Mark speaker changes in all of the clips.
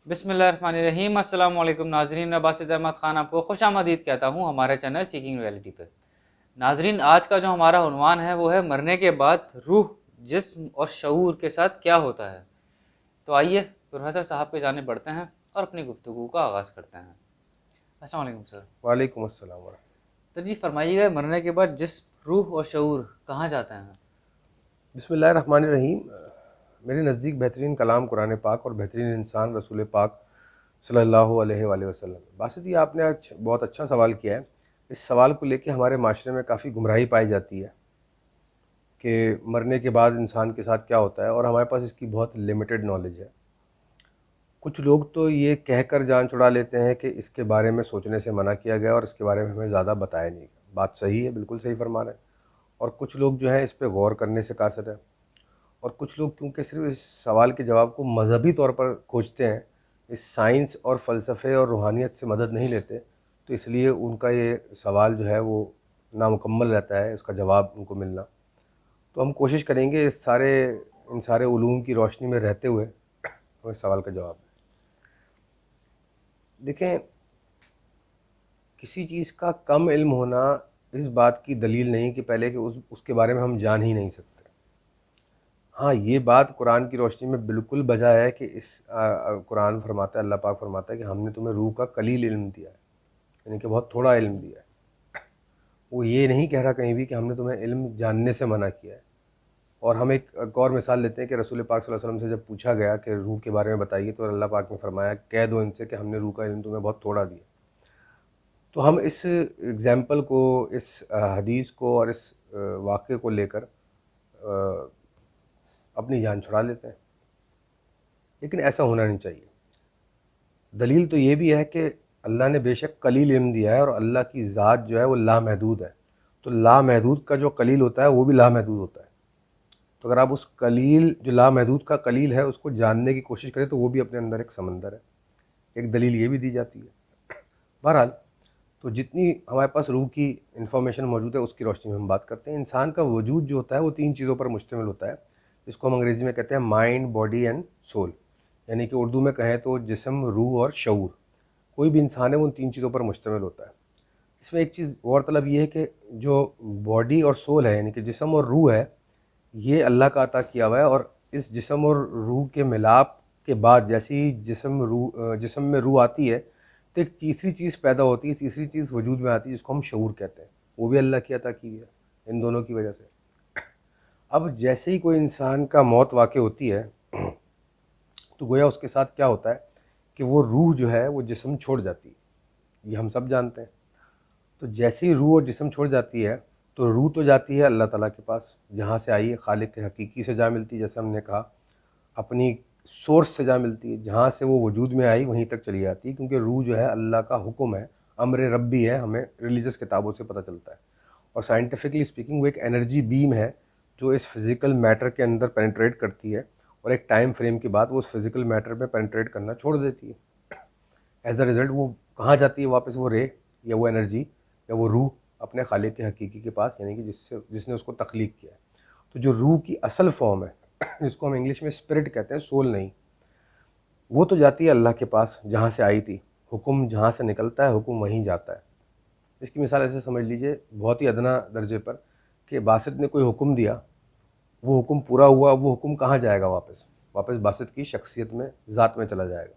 Speaker 1: बिस्मिल्लाहिर्रहमानिर्रहीम। अस्सलाम वालेकुम नाजरीन, मैं बासित अहमद खान आपको खुश आमदीद कहता हूँ हमारे चैनल सीकिंग रियलिटी पर। नाजरीन, आज का जो हमारा उन्वान है वो है मरने के बाद रूह, जिस्म और शऊर के साथ क्या होता है। तो आइए प्रोफेसर साहब पे जाने बढ़ते हैं और अपनी गुफ्तगू का आगाज़ करते हैं। अस्सलाम वालेकुम सर।
Speaker 2: वालेकुम अस्सलाम वरहमतुल्लाह।
Speaker 1: सर जी फरमाइएगा, मरने के बाद जिस्म, रूह और शऊर कहाँ जाते हैं?
Speaker 2: बिस्मिल्लाहिर्रहमानिर्रहीम। मेरे नज़दीक बेहतरीन कलाम कुरान पाक और बेहतरीन इंसान रसूल पाक सल्लल्लाहु अलैहि वसल्लम। बासित ये आपने आज बहुत अच्छा सवाल किया है। इस सवाल को लेके हमारे माशरे में काफ़ी गुमराही पाई जाती है कि मरने के बाद इंसान के साथ क्या होता है, और हमारे पास इसकी बहुत लिमिटेड नॉलेज है। कुछ लोग तो ये कहकर जान छुड़ा लेते हैं कि इसके बारे में सोचने से मना किया गया और इसके बारे में हमें ज़्यादा बताया नहीं गया। बात सही है, बिल्कुल सही फरमा रहे हैं। और कुछ लोग जो हैं इस पर गौर करने से कासिर है। और कुछ लोग क्योंकि सिर्फ इस सवाल के जवाब को मजहबी तौर पर खोजते हैं, इस साइंस और फ़लसफ़े और रूहानियत से मदद नहीं लेते, तो इसलिए उनका ये सवाल जो है वो नामुकम्मल रहता है, उसका जवाब उनको मिलना। तो हम कोशिश करेंगे इन सारे उलूम की रोशनी में रहते हुए हम इस सवाल का जवाब दें। देखें, किसी चीज़ का कम इल्म होना इस बात की दलील नहीं कि पहले कि उसके बारे में हम जान ही नहीं सकते। हाँ, ये बात कुरान की रोशनी में बिल्कुल बजा है कि कुरान फरमाता है, अल्लाह पाक फरमाता है कि हमने तुम्हें रूह का कलील इल्म दिया है, यानी कि बहुत थोड़ा इल्म दिया है। वो ये नहीं कह रहा कहीं भी कि हमने तुम्हें इल्म जानने से मना किया है। और हम एक और मिसाल लेते हैं कि रसूल पाक सल्लल्लाहु अलैहि वसल्लम से जब पूछा गया कि रूह के बारे में बताइए, तो अल्लाह पाक ने फरमाया, कह दो इनसे कि हमने रूह का इल्म तुम्हें बहुत थोड़ा दिया। तो हम इस एग्ज़ाम्पल को, इस हदीस को और इस वाक़े को लेकर अपनी जान छुड़ा लेते हैं, लेकिन ऐसा होना नहीं चाहिए। दलील तो ये भी है कि अल्लाह ने बेशक कलील इल्म दिया है और अल्लाह की ज़ात जो है वो लामहदूद है। तो लामहदूद का जो कलील होता है वो भी लामहदूद होता है। तो अगर आप उस कलील, जो लामहदूद का कलील है, उसको जानने की कोशिश करें तो वो भी अपने अंदर एक समंदर है। एक दलील ये भी दी जाती है। बहरहाल, तो जितनी हमारे पास रूह की इन्फॉर्मेशन मौजूद है उसकी रोशनी में हम बात करते हैं। इंसान का वजूद जो होता है वो 3 चीज़ों पर मुश्तमिल होता है। इसको हम अंग्रेज़ी में कहते हैं माइंड, बॉडी एंड सोल, यानी कि उर्दू में कहें तो जिस्म, रूह और शऊर। कोई भी इंसान है वो उन 3 चीज़ों पर मुश्तमिल होता है। इसमें एक चीज़ गौरतलब ये है कि जो बॉडी और सोल है, यानी कि जिस्म और रूह है, ये अल्लाह का अता किया हुआ है। और इस जिस्म और रूह के मिलाप के बाद जैसे ही जिस्म में रूह आती है, तो एक तीसरी चीज़ पैदा होती है, तीसरी चीज़ वजूद में आती है, जिसको हम शऊर कहते हैं। वो भी अल्लाह की अता की है इन दोनों की वजह से। अब जैसे ही कोई इंसान का मौत वाक़ई होती है, तो गोया उसके साथ क्या होता है कि वो रूह जो है वो जिस्म छोड़ जाती है। ये हम सब जानते हैं। तो जैसे ही रूह और जिस्म छोड़ जाती है, तो रूह तो जाती है अल्लाह ताला के पास, जहाँ से आई है, खालिक के हकीकी से जा मिलती है। जैसे हमने कहा, अपनी सोर्स से जा मिलती है, जहाँ से वो वजूद में आई वहीं तक चली जाती है, क्योंकि रूह जो है अल्लाह का हुक्म है, अम्र रब्बी है, हमें रिलीजियस किताबों से पता चलता है। और साइंटिफिकली स्पीकिंग वो एक एनर्जी बीम है जो इस फिज़िकल मैटर के अंदर पेनिट्रेट करती है, और एक टाइम फ्रेम के बाद वो उस फिज़िकल मैटर में पेनिट्रेट करना छोड़ देती है। एज अ रिज़ल्ट वो कहाँ जाती है वापस, वो रे या वो एनर्जी या वो रूह अपने खालिक के हकीकी के पास, यानी कि जिसने उसको तख्लीक किया है। तो जो रूह की असल फॉर्म है, जिसको हम इंग्लिश में स्पिरिट कहते हैं, सोल नहीं, वो तो जाती है अल्लाह के पास जहाँ से आई थी। हुक्म जहाँ से निकलता है, हुक्म वहीं जाता है। इसकी मिसाल ऐसे समझ लीजिए, बहुत ही अदना दर्जे पर, कि बासित ने कोई हुक्म दिया, वो हुक्म पूरा हुआ, वो हुक्म कहाँ जाएगा वापस? वापस बासित की शख्सियत में, ज़ात में चला जाएगा।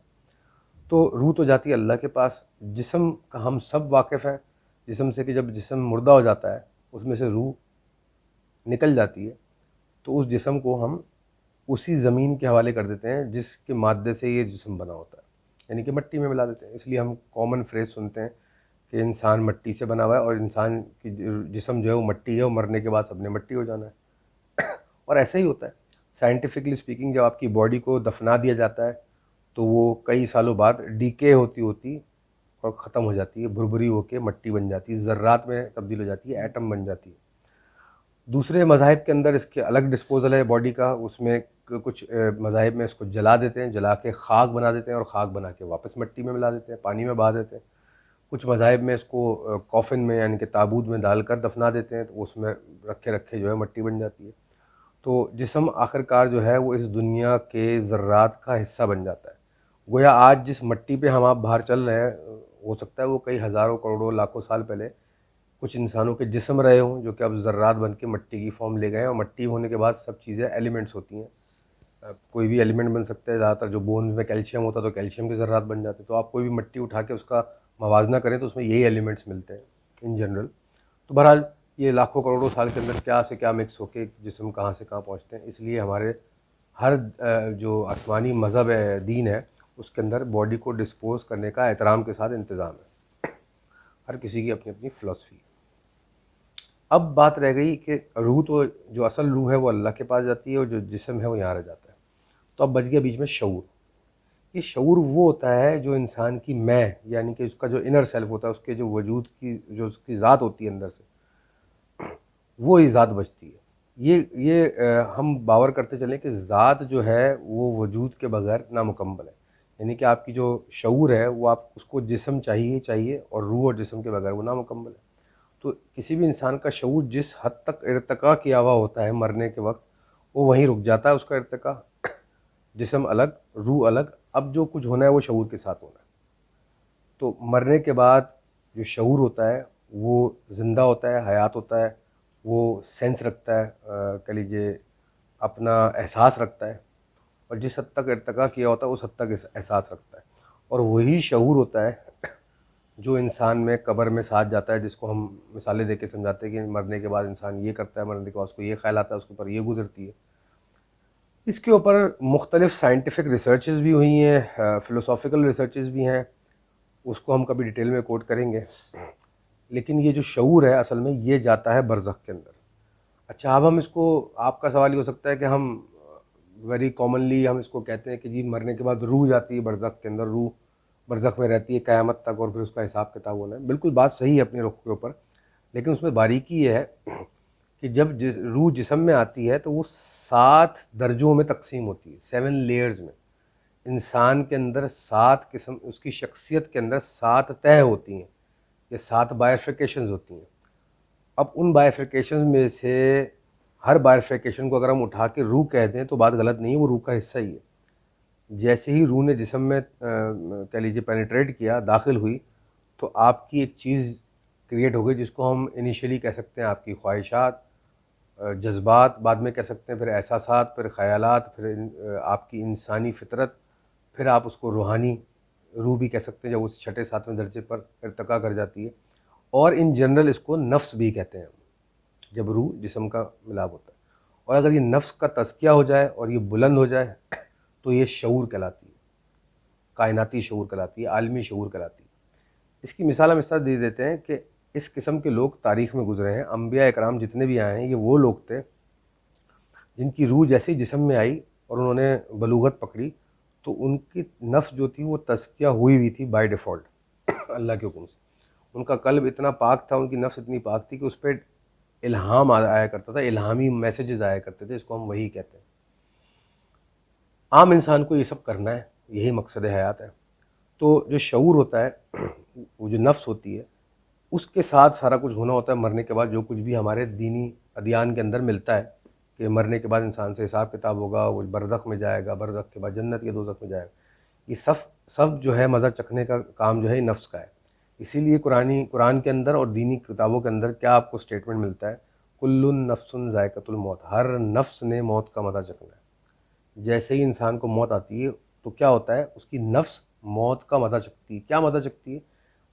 Speaker 2: तो रूह तो जाती है अल्लाह के पास। जिस्म का हम सब वाकिफ़ हैं, जिस्म से, कि जब जिस्म मुर्दा हो जाता है उसमें से रूह निकल जाती है, तो उस जिस्म को हम उसी ज़मीन के हवाले कर देते हैं जिसके मादे से ये जिस्म बना होता है, यानी कि मिट्टी में मिला देते हैं। इसलिए हम कॉमन फ्रेज़ सुनते हैं कि इंसान मिट्टी से बना हुआ है, और इंसान की जिस्म जो है वो मिट्टी है, और मरने के बाद सबने मिट्टी हो जाना है। और ऐसा ही होता है साइंटिफिकली स्पीकिंग। जब आपकी बॉडी को दफना दिया जाता है, तो वो कई सालों बाद डीके होती होती और ख़त्म हो जाती है, भुरभुरी होकर मिट्टी बन जाती है, ज़र्रात में तब्दील हो जाती है, एटम बन जाती है। दूसरे मज़ाहिब के अंदर इसके अलग डिस्पोजल है बॉडी का। उसमें कुछ मज़ाहिब में इसको जला देते हैं, जला के खाक बना देते हैं, और ख़ाक बना के वापस मिट्टी में मिला देते हैं, पानी में बहा देते हैं। कुछ मज़ाहिब में इसको कॉफ़िन में, यानी कि ताबूत में डालकर दफना देते हैं, तो उसमें रखे रखे जो है मिट्टी बन जाती है। तो जिस्म आखिरकार जो है वो इस दुनिया के ज़र्रात का हिस्सा बन जाता है, گویا آج جس مٹی پہ ہم آپ باہر چل رہے ہیں ہو سکتا ہے وہ کئی ہزاروں کروڑوں لاکھوں سال پہلے کچھ انسانوں کے جسم رہے ہوں جو کہ اب ذرات بن کے مٹی کی فارم لے گئے ہیں، اور مٹی ہونے کے بعد سب چیزیں ایلیمنٹس ہوتی ہیں. کوئی بھی ایلیمنٹ بن سکتا ہے، زیادہ تر جو بونز میں کیلشیم ہوتا ہے تو کیلشیم کے ذرات بن جاتے ہیں. تو آپ کوئی بھی مٹی اٹھا کے اس کا موازنہ کریں تو اس میں یہی ایلیمنٹس ملتے ہیں ان جنرل. تو بہرحال یہ لاکھوں کروڑوں سال کے اندر کیا سے کیا مکس ہو کے جسم کہاں سے کہاں پہنچتے ہیں. اس لیے ہمارے ہر جو آسمانی مذہب ہے، دین ہے، اس کے اندر باڈی کو ڈسپوز کرنے کا احترام کے ساتھ انتظام ہے. ہر کسی کی اپنی اپنی فلسفی. اب بات رہ گئی کہ روح، تو جو اصل روح ہے وہ اللہ کے پاس جاتی ہے اور جو جسم ہے وہ یہاں رہ جاتا ہے. تو اب بچ گیا بیچ میں شعور. یہ شعور وہ ہوتا ہے جو انسان کی میں، یعنی کہ اس کا جو انر سیلف ہوتا ہے، اس کے جو وجود کی جو اس کی ذات ہوتی ہے اندر سے، وہ ہی ذات بچتی ہے. یہ ہم باور کرتے چلیں کہ ذات جو ہے وہ وجود کے بغیر نامکمل ہے. یعنی کہ آپ کی جو شعور ہے وہ آپ اس کو جسم چاہیے، اور روح اور جسم کے بغیر وہ نامکمل ہے. تو کسی بھی انسان کا شعور جس حد تک ارتقا کیا ہوا ہوتا ہے مرنے کے وقت، وہ وہیں رک جاتا ہے اس کا ارتقا. جسم الگ، روح الگ. اب جو کچھ ہونا ہے وہ شعور کے ساتھ ہونا ہے. تو مرنے کے بعد جو شعور ہوتا ہے وہ زندہ ہوتا ہے، حیات ہوتا ہے، وہ سینس رکھتا ہے، کہہ لیجیے اپنا احساس رکھتا ہے، اور جس حد تک ارتقا کیا ہوتا ہے اس حد تک احساس رکھتا ہے. اور وہی شعور ہوتا ہے جو انسان میں قبر میں ساتھ جاتا ہے، جس کو ہم مثالیں دے کے سمجھاتے ہیں کہ مرنے کے بعد انسان یہ کرتا ہے، مرنے کے بعد اس کو یہ خیال آتا ہے، اس کے اوپر یہ گزرتی ہے. اس کے اوپر مختلف سائنٹیفک ریسرچز بھی ہوئی ہیں، فلوسافیکل ریسرچز بھی ہیں، اس کو ہم کبھی ڈیٹیل میں کوٹ کریں گے. لیکن یہ جو شعور ہے اصل میں یہ جاتا ہے برزخ کے اندر. اچھا، اب ہم اس کو، آپ کا سوال یہ ہو سکتا ہے کہ ہم ویری کامنلی ہم اس کو کہتے ہیں کہ جی مرنے کے بعد روح جاتی ہے برزخ کے اندر، روح برزخ میں رہتی ہے قیامت تک، اور پھر اس کا حساب کتاب ہونا ہے. بالکل بات صحیح ہے اپنے رخ کے اوپر، لیکن اس میں باریکی یہ ہے کہ جب روح جسم میں آتی ہے تو وہ 7 درجوں میں تقسیم ہوتی ہے، 7 لیئرز میں. انسان کے اندر 7 قسم، اس کی شخصیت کے اندر 7 تہہ ہوتی ہیں، یہ 7 بائیفیکیشنز ہوتی ہیں. اب ان بائیفیکیشنز میں سے ہر بائیفیکیشن کو اگر ہم اٹھا کے روح کہہ دیں تو بات غلط نہیں ہے، وہ روح کا حصہ ہی ہے. جیسے ہی روح نے جسم میں کہہ لیجیے پینیٹریٹ کیا، داخل ہوئی، تو آپ کی ایک چیز کریٹ ہو گئی جس کو ہم انیشیلی کہہ سکتے ہیں آپ کی خواہشات، جذبات، بعد میں کہہ سکتے ہیں پھر احساسات، پھر خیالات، پھر آپ کی انسانی فطرت، پھر آپ اس کو روحانی روح بھی کہہ سکتے ہیں جب اس 6 7ویں درجے پر ارتقا کر جاتی ہے. اور ان جنرل اس کو نفس بھی کہتے ہیں جب روح جسم کا ملاپ ہوتا ہے. اور اگر یہ نفس کا تزکیہ ہو جائے اور یہ بلند ہو جائے تو یہ شعور کہلاتی ہے، کائناتی شعور کہلاتی ہے، عالمی شعور کہلاتی ہے. اس کی مثال ہم اس طرح دے دیتے ہیں کہ اس قسم کے لوگ تاریخ میں گزرے ہیں. انبیاء اکرام جتنے بھی آئے ہیں یہ وہ لوگ تھے جن کی روح جیسے ہی جسم میں آئی اور انہوں نے بلوغت پکڑی تو ان کی نفس جو تھی وہ تزکیہ ہوئی تھی بائی ڈیفالٹ اللہ کے حکم سے. ان کا قلب اتنا پاک تھا، ان کی نفس اتنی پاک تھی کہ اس پہ الہام آیا کرتا تھا، الہامی میسیجز آیا کرتے تھے، اس کو ہم وحی کہتے ہیں. عام انسان کو یہ سب کرنا ہے، یہی مقصد حیات ہے. تو جو شعور ہوتا ہے، وہ جو نفس ہوتی ہے، اس کے ساتھ سارا کچھ ہونا ہوتا ہے. مرنے کے بعد جو کچھ بھی ہمارے دینی ادیان کے اندر ملتا ہے کہ مرنے کے بعد انسان سے حساب کتاب ہوگا، وہ برزخ میں جائے گا، برزخ کے بعد جنت یا دوزخ میں جائے گا، یہ سب جو ہے مزہ چکھنے کا کام جو ہے یہ نفس کا ہے. اسی لیے قرآن کے اندر اور دینی کتابوں کے اندر کیا آپ کو اسٹیٹمنٹ ملتا ہے؟ کل نفس ذائقۃ الموت، ہر نفس نے موت کا مزہ چکھنا ہے. جیسے ہی انسان کو موت آتی ہے تو کیا ہوتا ہے؟ اس کی نفس موت کا مزہ چکھتی ہے. کیا مزہ چکھتی ہے؟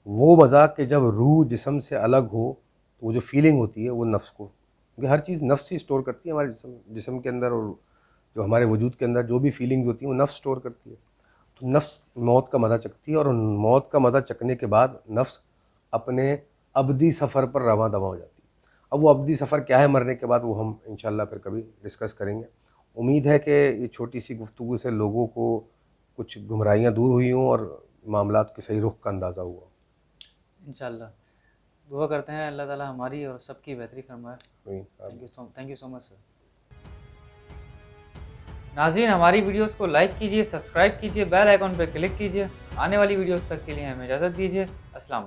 Speaker 2: وہ مزہ کہ جب روح جسم سے الگ ہو تو وہ جو فیلنگ ہوتی ہے وہ نفس کو، کیونکہ ہر چیز نفس ہی اسٹور کرتی ہے ہمارے جسم کے اندر، اور جو ہمارے وجود کے اندر جو بھی فیلنگز ہوتی ہیں وہ نفس اسٹور کرتی ہے. تو نفس موت کا مزہ چکھتی ہے، اور موت کا مزہ چکھنے کے بعد نفس اپنے ابدی سفر پر رواں دواں ہو جاتی ہے. اب وہ ابدی سفر کیا ہے مرنے کے بعد، وہ ہم انشاءاللہ پھر کبھی ڈسکس کریں گے. امید ہے کہ یہ چھوٹی سی گفتگو سے لوگوں کو کچھ گمراہیاں دور ہوئی ہوں اور معاملات کے صحیح رخ کا اندازہ ہوا.
Speaker 1: انشاءاللہ دعا کرتے ہیں اللہ تعالیٰ ہماری اور سب کی بہتری فرمائے.
Speaker 2: آمین.
Speaker 1: تھینک یو سو مچ سر. ناظرین ہماری ویڈیوز کو لائک کیجیے، سبسکرائب کیجیے، بیل آئیکن پہ کلک کیجیے. آنے والی ویڈیوز تک کے لیے ہمیں اجازت دیجیے. السلام علیکم.